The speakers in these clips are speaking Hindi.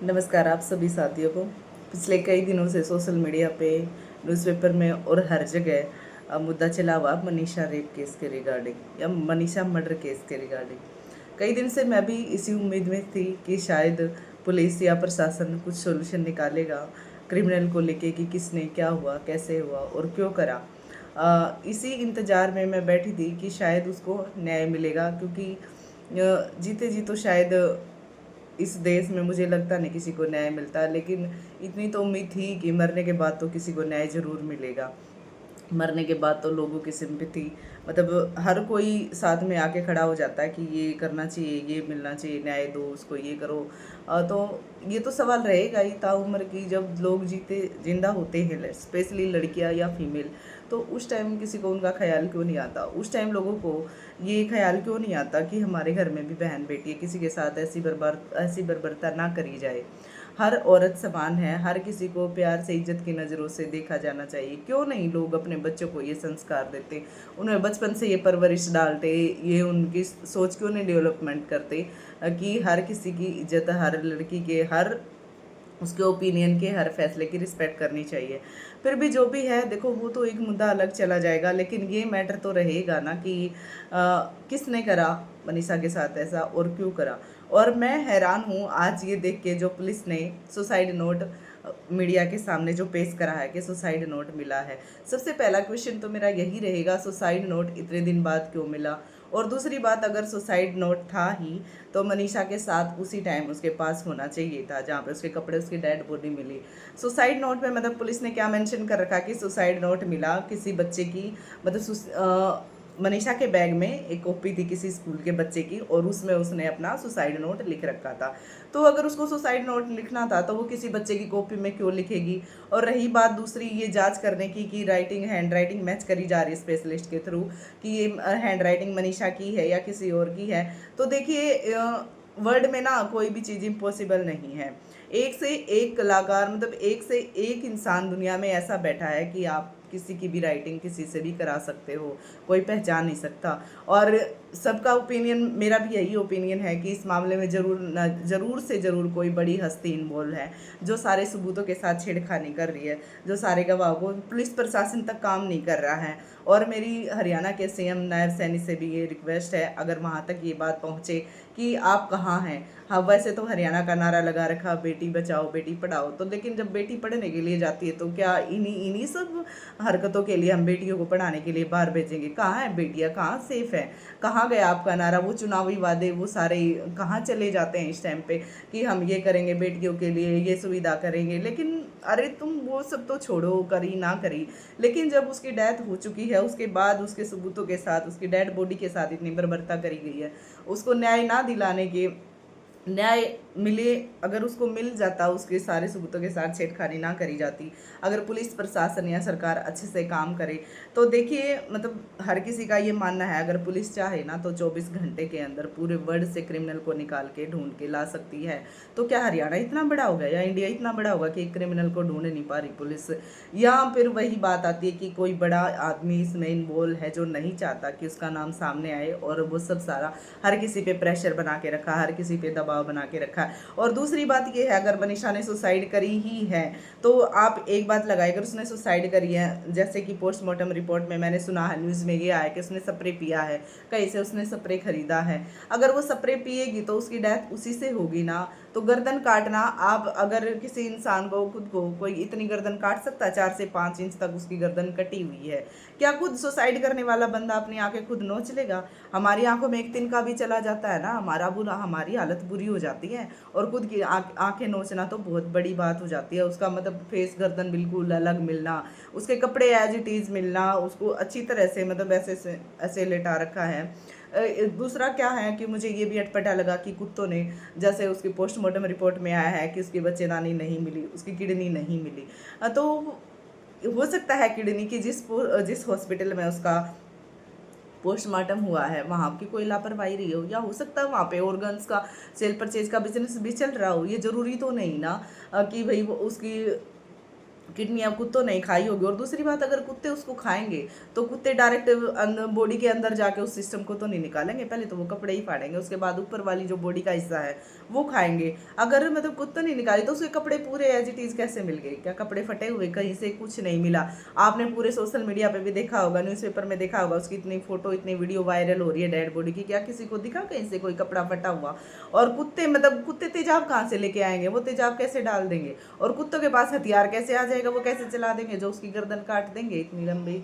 नमस्कार आप सभी साथियों को। पिछले कई दिनों से सोशल मीडिया पे, न्यूज़पेपर में और हर जगह मुद्दा चला हुआ मनीषा रेप केस के रिगार्डिंग या मनीषा मर्डर केस के रिगार्डिंग। कई दिन से मैं भी इसी उम्मीद में थी कि शायद पुलिस या प्रशासन कुछ सोल्यूशन निकालेगा क्रिमिनल को लेके कि किसने, क्या हुआ, कैसे हुआ और क्यों करा। इसी इंतज़ार में मैं बैठी थी कि शायद उसको न्याय मिलेगा, क्योंकि जीते जी तो शायद इस देश में मुझे लगता नहीं किसी को न्याय मिलता, लेकिन इतनी तो उम्मीद थी कि मरने के बाद तो किसी को न्याय ज़रूर मिलेगा। मरने के बाद तो लोगों की सिंपैथी, मतलब हर कोई साथ में आके खड़ा हो जाता है कि ये करना चाहिए, ये मिलना चाहिए, न्याय दो उसको, ये करो। तो ये तो सवाल रहेगा ही ताउम्र की, जब लोग जीते जिंदा होते हैं, स्पेशली लड़कियां या फीमेल, तो उस टाइम किसी को उनका ख्याल क्यों नहीं आता? उस टाइम लोगों को ये ख्याल क्यों नहीं आता कि हमारे घर में भी बहन बेटी है, किसी के साथ ऐसी बर्बरता ना करी जाए। हर औरत समान है, हर किसी को प्यार से इज्जत की नज़रों से देखा जाना चाहिए। क्यों नहीं लोग अपने बच्चों को ये संस्कार देते, उन्हें बचपन से ये परवरिश डालते, ये उनकी सोच क्यों नहीं डेवलपमेंट करते कि हर किसी की इज्जत, हर लड़की के हर उसके ओपिनियन के हर फैसले की रिस्पेक्ट करनी चाहिए। फिर भी जो भी है देखो, वो तो एक मुद्दा अलग चला जाएगा, लेकिन ये मैटर तो रहेगा ना कि किसने करा मनीषा के साथ ऐसा और क्यों करा। और मैं हैरान हूँ आज ये देख के, जो पुलिस ने सुसाइड नोट मीडिया के सामने जो पेश करा है कि सुसाइड नोट मिला है। सबसे पहला क्वेश्चन तो मेरा यही रहेगा, सुसाइड नोट इतने दिन बाद क्यों मिला? और दूसरी बात, अगर सुसाइड नोट था ही तो मनीषा के साथ उसी टाइम उसके पास होना चाहिए था जहाँ पे उसके कपड़े, उसकी डेड बॉडी मिली। सुसाइड नोट में मतलब पुलिस ने क्या मेंशन कर रखा कि सुसाइड नोट मिला किसी बच्चे की, मतलब मनीषा के बैग में एक कॉपी थी किसी स्कूल के बच्चे की, और उसमें उसने अपना सुसाइड नोट लिख रखा था। तो अगर उसको सुसाइड नोट लिखना था तो वो किसी बच्चे की कॉपी में क्यों लिखेगी? और रही बात दूसरी, ये जांच करने की कि राइटिंग, हैंड राइटिंग मैच करी जा रही है स्पेशलिस्ट के थ्रू कि ये हैंड राइटिंग मनीषा की है या किसी और की है। तो देखिए, वर्ल्ड में ना कोई भी चीज़ इम्पॉसिबल नहीं है। एक से एक कलाकार, मतलब एक से एक इंसान दुनिया में ऐसा बैठा है कि आप किसी की भी राइटिंग किसी से भी करा सकते हो, कोई पहचान नहीं सकता। और सबका ओपिनियन, मेरा भी यही ओपिनियन है कि इस मामले में ज़रूर से ज़रूर कोई बड़ी हस्ती इन्वॉल्व है, जो सारे सबूतों के साथ छेड़खानी कर रही है, जो सारे गवाह को, पुलिस प्रशासन तक काम नहीं कर रहा है। और मेरी हरियाणा के सीएम नायब सैनी से भी ये रिक्वेस्ट है, अगर वहाँ तक ये बात पहुँचे कि आप कहाँ हैं। हाँ, वैसे तो हरियाणा का नारा लगा रखा बेटी बचाओ बेटी पढ़ाओ, तो लेकिन जब बेटी पढ़ने के लिए जाती है तो क्या इन्हीं इन्हीं सब हरकतों के लिए हम बेटियों को पढ़ाने के लिए बाहर भेजेंगे? कहाँ है बेटियाँ, कहाँ सेफ है? कहाँ गया आपका नारा? वो चुनावी वादे वो सारे कहाँ चले जाते हैं इस टाइम पे कि हम ये करेंगे बेटियों के लिए, ये सुविधा करेंगे? लेकिन अरे तुम वो सब तो छोड़ो, करी ना करी, लेकिन जब उसकी डेथ हो चुकी है उसके बाद उसके सबूतों के साथ, उसकी डेड बॉडी के साथ इतनी बर्बरता करी गई है, उसको न्याय ना दिलाने के, न्याय मिले, अगर उसको मिल जाता, उसके सारे सबूतों के साथ छेड़खानी ना करी जाती, अगर पुलिस प्रशासन या सरकार अच्छे से काम करे, तो देखिए मतलब हर किसी का ये मानना है अगर पुलिस चाहे ना तो 24 घंटे के अंदर पूरे वर्ल्ड से क्रिमिनल को निकाल के ढूंढ के ला सकती है। तो क्या हरियाणा इतना बड़ा होगा या इंडिया इतना बड़ा होगा कि क्रिमिनल को ढूंढ नहीं पा रही पुलिस? या फिर वही बात आती है कि कोई बड़ा आदमी इसमें इन्वॉल्व है जो नहीं चाहता कि उसका नाम सामने आए, और वो सब सारा हर किसी पे प्रेशर बना के रखा, हर किसी पे दबाव बना के रखा है। और दूसरी बात ये है, अगर मनीषा ने सुसाइड करी ही है तो आप एक बात लगाए, अगर उसने सुसाइड करी है, जैसे कि पोस्टमार्टम रिपोर्ट में मैंने सुना है, न्यूज़ में ये आया कि उसने स्प्रे पिया है, कहीं से उसने स्प्रे खरीदा है। अगर वो स्प्रे पिएगी तो उसकी डेथ उसी से होगी ना। तो गर्दन काटना, आप अगर किसी इंसान को, खुद को कोई इतनी गर्दन काट सकता है? 4 से 5 इंच तक उसकी गर्दन कटी हुई है। क्या खुद सुसाइड करने वाला बंदा अपनी आंखें खुद नोच लेगा? हमारी आंखों में एक तिनका भी चला जाता है ना, हमारी हालत बुरी हो जाती है। और खुद की आंखें नोचना तो बहुत बड़ी बात हो जाती है। उसका मतलब फेस, गर्दन बिल्कुल अलग मिलना, उसके कपड़े एज इट इज़ मिलना, उसको अच्छी तरह से, मतलब ऐसे ऐसे लेटा रखा है। दूसरा क्या है कि मुझे ये भी अटपटा लगा कि कुत्तों ने, जैसे उसकी पोस्टमार्टम रिपोर्ट में आया है कि उसकी बच्चेदानी नहीं मिली, उसकी किडनी नहीं मिली। तो हो सकता है किडनी की जिस हॉस्पिटल में उसका पोस्टमार्टम हुआ है वहाँ की कोई लापरवाही रही हो, या हो सकता है वहाँ पे ऑर्गन्स का सेल परचेज का बिजनेस भी चल रहा हो। ये ज़रूरी तो नहीं ना कि भाई वो उसकी किडनी अब कुत्तों नहीं खाई होगी। और दूसरी बात, अगर कुत्ते उसको खाएंगे तो कुत्ते डायरेक्ट बॉडी के अंदर जाके उस सिस्टम को तो नहीं निकालेंगे, पहले तो वो कपड़े ही फाड़ेंगे, उसके बाद ऊपर वाली जो बॉडी का हिस्सा है वो खाएंगे। अगर मतलब कुत्ता नहीं निकाले तो उसके कपड़े पूरे एज इट इज कैसे मिल गए? क्या कपड़े फटे हुए, कहीं से कुछ नहीं मिला? आपने पूरे सोशल मीडिया पे भी देखा होगा, न्यूज़पेपर में देखा होगा, उसकी इतनी फोटो इतनी वीडियो वायरल हो रही है डेड बॉडी की, क्या किसी को दिखा कहीं से कोई कपड़ा फटा हुआ? और कुत्ते मतलब कुत्ते तेजाब कहाँ से लेके आएंगे? वो तेजाब कैसे डाल देंगे? और कुत्तों के पास हथियार कैसे आ जाएगा? वो कैसे चला देंगे जो उसकी गर्दन काट देंगे इतनी लंबी?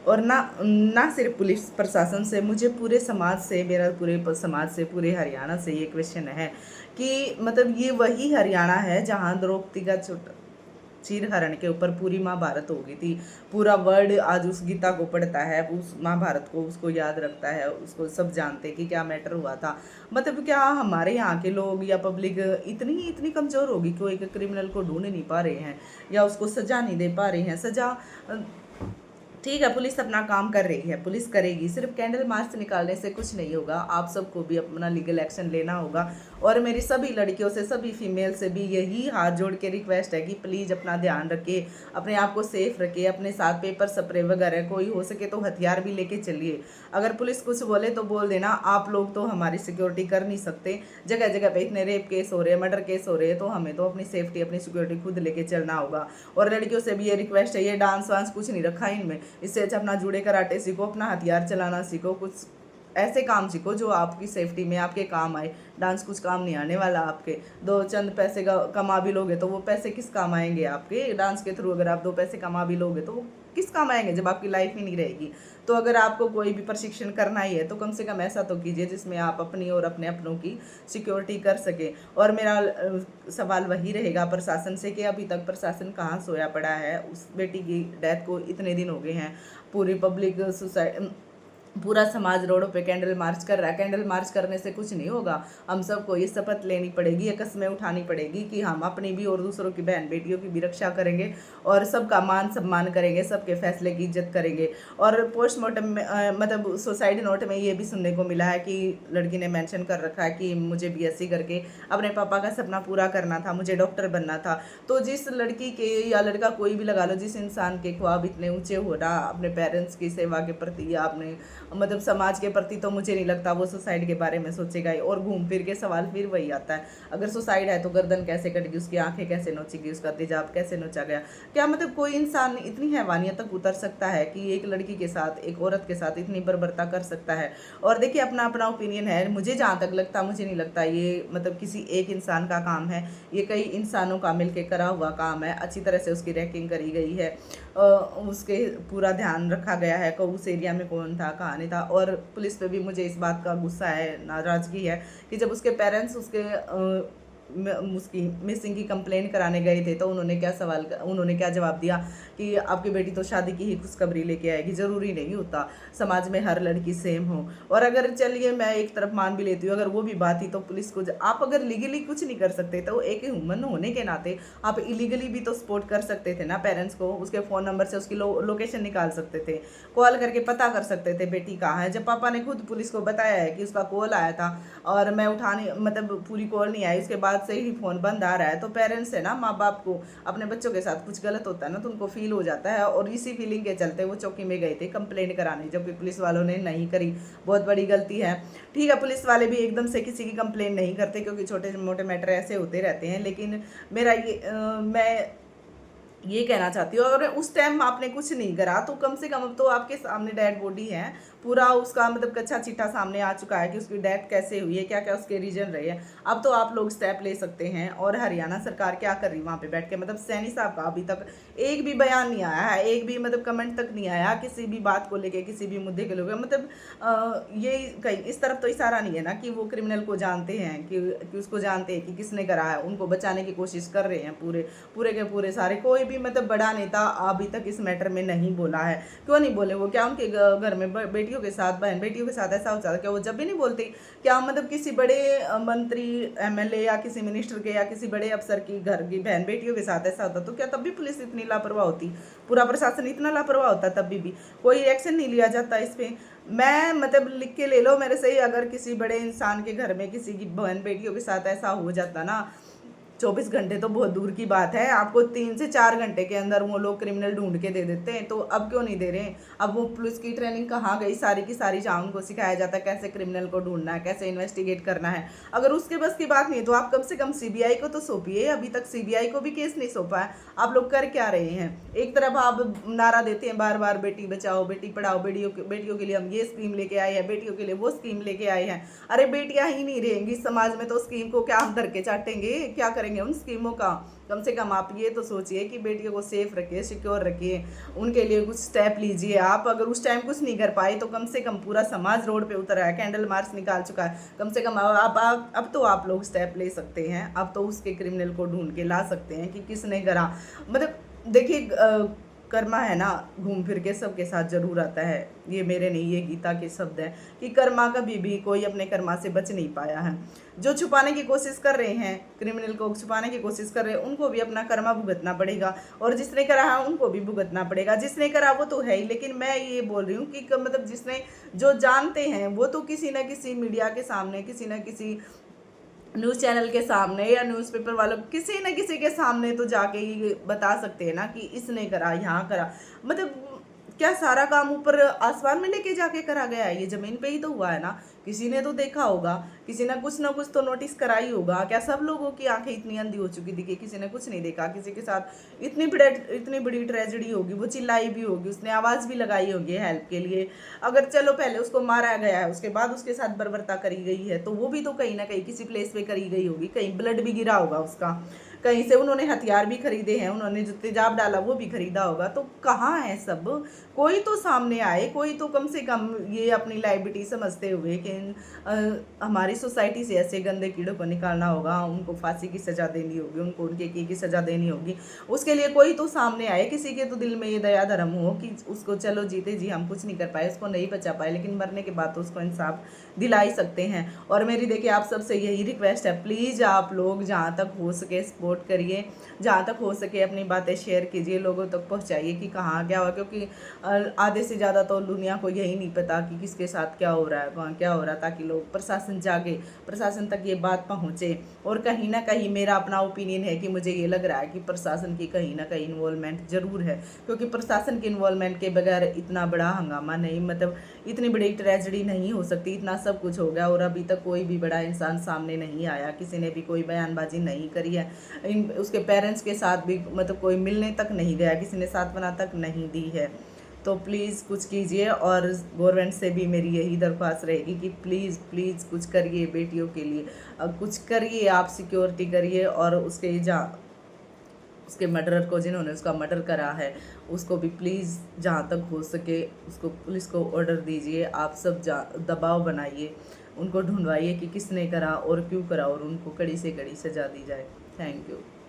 और ना ना सिर्फ पुलिस प्रशासन से, मुझे पूरे समाज से, मेरा पूरे समाज से, पूरे हरियाणा से ये क्वेश्चन है कि मतलब ये वही हरियाणा है जहाँ द्रौपदी का चीर हरण के ऊपर पूरी महाभारत हो गई थी। पूरा वर्ल्ड आज उस गीता को पढ़ता है, उस महाभारत को उसको याद रखता है, उसको सब जानते हैं कि क्या मैटर हुआ था। मतलब क्या हमारे यहाँ के लोग या पब्लिक इतनी इतनी कमज़ोर होगी कि वो एक क्रिमिनल को ढूंढ नहीं पा रहे हैं या उसको सज़ा नहीं दे पा रहे हैं? सज़ा ठीक है, पुलिस अपना काम कर रही है, पुलिस करेगी, सिर्फ कैंडल मार्च निकालने से कुछ नहीं होगा, आप सबको भी अपना लीगल एक्शन लेना होगा। और मेरी सभी लड़कियों से, सभी फीमेल से भी यही हाथ जोड़ के रिक्वेस्ट है कि प्लीज़ अपना ध्यान रखिए, अपने आप को सेफ रखिए, अपने साथ पेपर स्प्रे वगैरह, कोई हो सके तो हथियार भी लेके चलिए। अगर पुलिस कुछ बोले तो बोल देना, आप लोग तो हमारी सिक्योरिटी कर नहीं सकते, जगह जगह पे इतने रेप केस हो रहे हैं, मर्डर केस हो रहे हैं, तो हमें तो अपनी सेफ्टी, अपनी सिक्योरिटी खुद लेके चलना होगा। और लड़कियों से भी ये रिक्वेस्ट है, ये डांस वांस कुछ नहीं रखा इनमें, इससे अच्छा अपना जुड़े कराटे सीखो, अपना हथियार चलाना सीखो, कुछ ऐसे काम सीखो जो आपकी सेफ्टी में आपके काम आए। डांस कुछ काम नहीं आने वाला आपके, दो चंद पैसे कमा भी लोगे तो वो पैसे किस काम आएंगे आपके? डांस के थ्रू अगर आप दो पैसे कमा भी लोगे तो वो किस काम आएंगे जब आपकी लाइफ ही नहीं रहेगी? तो अगर आपको कोई भी प्रशिक्षण करना ही है तो कम से कम ऐसा तो कीजिए जिसमें आप अपनी और अपने अपनों की सिक्योरिटी कर सके। और मेरा सवाल वही रहेगा प्रशासन से कि अभी तक प्रशासन कहाँ सोया पड़ा है? उस बेटी की डेथ को इतने दिन हो गए हैं, पूरी पब्लिक सोसाइटी, पूरा समाज रोडों पे कैंडल मार्च कर रहा है। कैंडल मार्च करने से कुछ नहीं होगा, हम सबको ये शपथ लेनी पड़ेगी, ये कस्में उठानी पड़ेगी कि हम अपनी भी और दूसरों की बहन बेटियों की भी रक्षा करेंगे और सबका मान सम्मान करेंगे, सबके फैसले की इज्जत करेंगे। और पोस्टमार्टम में मतलब सुसाइड नोट में ये भी सुनने को मिला है कि लड़की ने मेंशन कर रखा है कि मुझे बीएससी करके अपने पापा का सपना पूरा करना था, मुझे डॉक्टर बनना था। तो जिस लड़की के या लड़का कोई भी लगा लो, जिस इंसान के ख्वाब इतने ऊंचे हो रहा अपने पेरेंट्स की सेवा के प्रति या अपने मतलब समाज के प्रति, तो मुझे नहीं लगता वो सुसाइड के बारे में सोचेगा ही। और घूम फिर के सवाल फिर वही आता है, अगर सुसाइड है तो गर्दन कैसे कटेगी, उसकी आंखें कैसे नोचेगी, उसका तेजाब कैसे नोचा गया? क्या मतलब कोई इंसान इतनी हैवानियत तक उतर सकता है कि एक लड़की के साथ, एक औरत के साथ इतनी बर्बरता कर सकता है? और देखिए अपना अपना ओपिनियन है, मुझे जहाँ तक लगता, मुझे नहीं लगता ये मतलब किसी एक इंसान का काम है, ये कई इंसानों का मिलकर करा हुआ काम है। अच्छी तरह से उसकी रैंकिंग करी गई है, उसके पूरा ध्यान रखा गया है कि उस एरिया में कौन था, कहाँ नहीं था। और पुलिस पे भी मुझे इस बात का गुस्सा है, नाराज़गी है कि जब उसके पेरेंट्स उसकी मिसिंग की कंप्लेन कराने गए थे तो उन्होंने क्या जवाब दिया कि आपकी बेटी तो शादी की ही खुशखबरी लेके आएगी। ज़रूरी नहीं होता समाज में हर लड़की सेम हो। और अगर चलिए मैं एक तरफ मान भी लेती हूँ, अगर वो भी बात ही, तो पुलिस को आप अगर लीगली कुछ नहीं कर सकते तो एक ह्यूमन होने के नाते आप इलीगली भी तो सपोर्ट कर सकते थे ना पेरेंट्स को। उसके फ़ोन नंबर से उसकी लोकेशन निकाल सकते थे, कॉल करके पता कर सकते थे बेटी कहाँ है। जब पापा ने खुद पुलिस को बताया है कि उसका कॉल आया था और मैं उठाने मतलब पूरी कॉल नहीं आई, उसके बाद से ही फ़ोन बंद आ रहा है, तो पेरेंट्स है ना, माँ बाप को अपने बच्चों के साथ कुछ गलत होता है ना तो उनको फील हो जाता है। और इसी फीलिंग के चलते वो चौकी में गए थे कंप्लेंट कराने, जबकि पुलिस वालों ने नहीं करी। बहुत बड़ी गलती है। ठीक है, पुलिस वाले भी एकदम से किसी की कंप्लेंट नहीं करते क्योंकि छोटे मोटे मैटर ऐसे होते रहते हैं, लेकिन मेरा मैं ये कहना चाहती हूँ, अगर उस टाइम आपने कुछ नहीं करा तो कम से कम अब तो आपके सामने डेड बॉडी है, पूरा उसका मतलब कच्चा चिट्ठा सामने आ चुका है कि उसकी डेथ कैसे हुई है, क्या क्या उसके रीजन रहे हैं। अब तो आप लोग स्टेप ले सकते हैं। और हरियाणा सरकार क्या कर रही है वहाँ पे बैठ के? मतलब सैनी साहब का अभी तक एक भी बयान नहीं आया है, एक भी मतलब कमेंट तक नहीं आया किसी भी बात को लेके, किसी भी मुद्दे को लेकर। मतलब ये कहीं इस तरफ तो इशारा नहीं है ना कि वो क्रिमिनल को जानते हैं, कि उसको जानते हैं कि किसने करा है, उनको बचाने की कोशिश कर रहे हैं पूरे के पूरे सारे। कोई भी मतलब बड़ा नेता अभी तक इस मैटर में नहीं बोला है। क्यों नहीं बोले वो? क्या उनके घर में बेटियों के साथ, बहन बेटियों के साथ ऐसा हो जाता? क्या वो जब भी नहीं बोलते? क्या मतलब किसी बड़े मंत्री, एमएलए या किसी मिनिस्टर के या किसी बड़े अफसर की घर की बहन बेटियों के साथ ऐसा होता तो क्या तब भी पुलिस इतनी लापरवाह होती, पूरा प्रशासन इतना लापरवाह होता? तब भी कोई एक्शन नहीं लिया जाता इस पर। मैं मतलब लिख के ले लो मेरे से ही, अगर किसी बड़े इंसान के घर में किसी की बहन बेटियों के साथ ऐसा हो जाता ना, 24 घंटे तो बहुत दूर की बात है, आपको 3 से 4 घंटे के अंदर वो लोग क्रिमिनल ढूंढ के दे देते हैं, तो अब क्यों नहीं दे रहे हैं? अब वो पुलिस की ट्रेनिंग कहाँ गई? सारी की सारी जहाँ उनको सिखाया जाता है कैसे क्रिमिनल को ढूंढना है, कैसे इन्वेस्टिगेट करना है। अगर उसके बस की बात नहीं है तो आप कम से कम सीबीआई को तो सौंपिए। अभी तक सीबीआई को भी केस नहीं सौंपा है। आप लोग कर क्या रहे हैं? एक तरफ आप नारा देते हैं बार बार, बेटी बचाओ बेटी पढ़ाओ, बेटियों के लिए हम ये स्कीम लेके आए हैं, बेटियों के लिए वो स्कीम लेके आए हैं। अरे बेटियां ही नहीं रहेंगी समाज में तो स्कीम को क्या हम धर के चाटेंगे? क्या करेंगे उन स्कीमों का? कम से कम आप ये तो सोचिए कि बेटियों को सेफ रखिए, सिक्योर रखिए, उनके लिए कुछ स्टेप लीजिए आप। अगर उस टाइम कुछ नहीं कर पाए तो कम से कम पूरा समाज रोड पे उतर है, कैंडल मार्च निकाल चुका है, कम से कम अब तो आप लोग स्टेप ले सकते हैं। अब तो उसके क्रिमिनल को ढूंढ के ला सकते हैं कि किसने करा। मतलब देखिए, कर्मा है ना, घूम फिर के सबके साथ जरूर आता है। ये मेरे नहीं, ये गीता के शब्द हैं कि कर्मा कभी भी कोई अपने कर्मा से बच नहीं पाया है। जो छुपाने की कोशिश कर रहे हैं, क्रिमिनल को छुपाने की कोशिश कर रहे हैं, उनको भी अपना कर्मा भुगतना पड़ेगा, और जिसने करा है उनको भी भुगतना पड़ेगा। जिसने करा वो तो है ही, लेकिन मैं ये बोल रही हूँ कि मतलब जिसने, जो जानते हैं वो तो किसी न किसी मीडिया के सामने, किसी न किसी न्यूज़ चैनल के सामने या न्यूज़पेपर वालों, किसी न किसी के सामने तो जाके ही बता सकते हैं ना कि इसने करा, यहाँ करा। मतलब क्या सारा काम ऊपर आसमान में लेके जाके करा गया है? ये जमीन पे ही तो हुआ है ना। किसी ने तो देखा होगा, किसी ने कुछ ना कुछ तो नोटिस करा ही होगा। क्या सब लोगों की आंखें इतनी अंधी हो चुकी थी कि किसी ने कुछ नहीं देखा? किसी के साथ इतनी बड़ी ट्रेजेडी होगी, वो चिल्लाई भी होगी, उसने आवाज़ भी लगाई होगी हेल्प के लिए। अगर चलो पहले उसको मारा गया है, उसके बाद उसके साथ बर्बरता करी गई है, तो वो भी तो कहीं ना कहीं किसी प्लेस पे करी गई होगी, कहीं ब्लड भी गिरा होगा उसका, कहीं से उन्होंने हथियार भी खरीदे हैं, उन्होंने जो तेजाब डाला वो भी खरीदा होगा। तो कहाँ है सब? कोई तो सामने आए, कोई तो कम से कम ये अपनी लाइबिलिटी समझते हुए कि हमारी सोसाइटी से ऐसे गंदे कीड़ों को निकालना होगा, उनको फांसी की सज़ा देनी होगी, उनको उनके की सज़ा देनी होगी। उसके लिए कोई तो सामने आए, किसी के तो दिल में ये दया धर्म हो कि उसको चलो जीते जी हम कुछ नहीं कर पाए, उसको नहीं बचा पाए, लेकिन मरने के बाद तो उसको इंसाफ दिला ही सकते हैं। और मेरी देखिए आप सबसे यही रिक्वेस्ट है, प्लीज़ आप लोग जहाँ तक हो सके सपोर्ट करिए, जहाँ तक हो सके अपनी बातें शेयर कीजिए, लोगों तक पहुँचाइए कि कहाँ क्या हुआ। क्योंकि आधे से ज़्यादा तो दुनिया को यही नहीं पता कि किसके साथ क्या हो रहा है, कहाँ क्या हो रहा है, ताकि लोग, प्रशासन जागे, प्रशासन तक ये बात पहुँचे। और कहीं ना कहीं मेरा अपना ओपिनियन है कि मुझे ये लग रहा है कि प्रशासन की कहीं ना कहीं इन्वॉल्वमेंट ज़रूर है, क्योंकि प्रशासन के इन्वॉल्वमेंट के बगैर इतना बड़ा हंगामा नहीं, मतलब इतनी बड़ी ट्रेजेडी नहीं हो सकती। इतना सब कुछ हो गया और अभी तक कोई भी बड़ा इंसान सामने नहीं आया, किसी ने भी कोई बयानबाजी नहीं करी है। उसके पेरेंट्स के साथ भी मतलब कोई मिलने तक नहीं गया, किसी ने सांत्वना तक नहीं दी है। तो प्लीज़ कुछ कीजिए, और गवर्नमेंट से भी मेरी यही दरख्वास्त रहेगी कि प्लीज़ प्लीज़ कुछ करिए बेटियों के लिए, कुछ करिए, आप सिक्योरिटी करिए। और उसके मर्डरर को, जिन्होंने उसका मर्डर करा है, उसको भी प्लीज़ जहाँ तक हो सके उसको, पुलिस को ऑर्डर दीजिए, आप सब दबाव बनाइए, उनको ढूंढवाइए कि किसने करा और क्यों करा, और उनको कड़ी से कड़ी सजा दी जाए। Thank you.